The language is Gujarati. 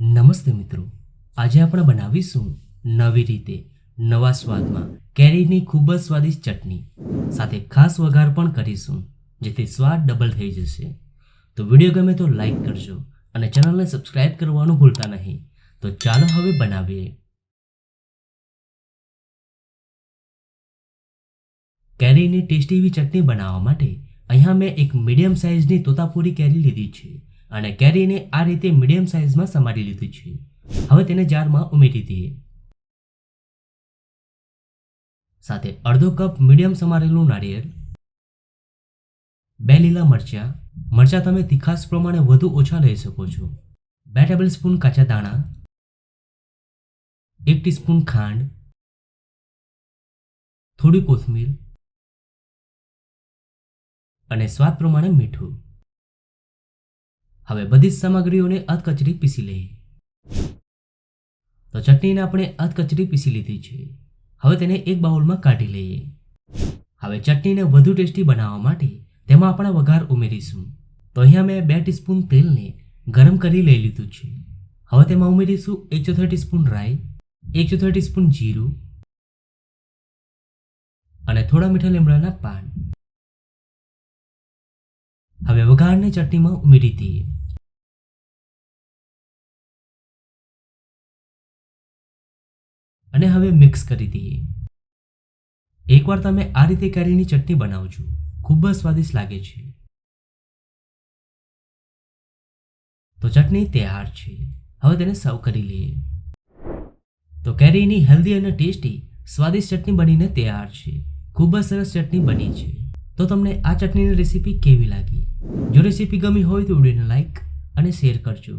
નમસ્તે મિત્રો, આજે આપણે બનાવીશું નવી રીતે નવા સ્વાદમાં કેરીની ખૂબ જ સ્વાદિષ્ટ ચટણી સાથે ખાસ વઘાર પણ કરીશું, જેથી સ્વાદ ડબલ થઈ જશે. તો વિડીયો ગમે તો લાઈક કરજો અને ચેનલને સબસ્ક્રાઇબ કરવાનું ભૂલતા નહીં. તો ચાલો હવે બનાવીએ. કેરીની ટેસ્ટી એવી ચટણી બનાવવા માટે અહીંયા મેં એક મીડિયમ સાઇઝની તોતાપુરી કેરી લીધી છે અને કેરીને આ રીતે મીડિયમ સાઇઝમાં સમારી લીધી છે. હવે તેને જારમાં ઉમેરી દઈએ. સાથે અડધો કપ મીડિયમ સમારેલું નારિયેળ, 2 લીલા મરચાં. મરચાં તમે તીખાશ પ્રમાણે વધુ ઓછા લઈ શકો છો. 2 ટેબલસ્પૂન કાચા દાણા, 1 ટીસ્પૂન ખાંડ, થોડી કોથમીર અને સ્વાદ પ્રમાણે મીઠું. હવે બધી જ સામગ્રીઓને અધકચરી પીસી લઈએ. તો ચટણીને આપણે અધકચરી પીસી લીધી છે. હવે તેને એક બાઉલમાં કાઢી લઈએ. હવે ચટણીને વધુ ટેસ્ટી બનાવવા માટે તેમાં આપણે વઘાર ઉમેરીશું. તો અહીંયા મેં 2 ટીસ્પૂન તેલને ગરમ કરી લઈ લીધું છે. હવે તેમાં ઉમેરીશું 1/4 ટીસ્પૂન રાઈ, 1/4 ટીસ્પૂન જીરું અને થોડા મીઠા લીમડાના પાન. હવે વઘારને ચટણીમાં ઉમેરી દઈએ. અને હવે મિક્સ કરી દઈએ. એકવાર તમે આ રીતે કેરીની ચટણી બનાવજો, ખૂબ જ સ્વાદિષ્ટ લાગે છે. તો ચટણી તૈયાર છે. હવે તેને સર્વ કરી લઈએ. તો કેરીની હેલ્ધી અને ટેસ્ટી સ્વાદિષ્ટ ચટણી બનીને તૈયાર છે. ખૂબ જ સરસ ચટણી બની છે. તો તમને આ ચટણીની રેસીપી કેવી લાગી? જો રેસીપી ગમી હોય તો વિડીયોને લાઈક અને શેર કરજો.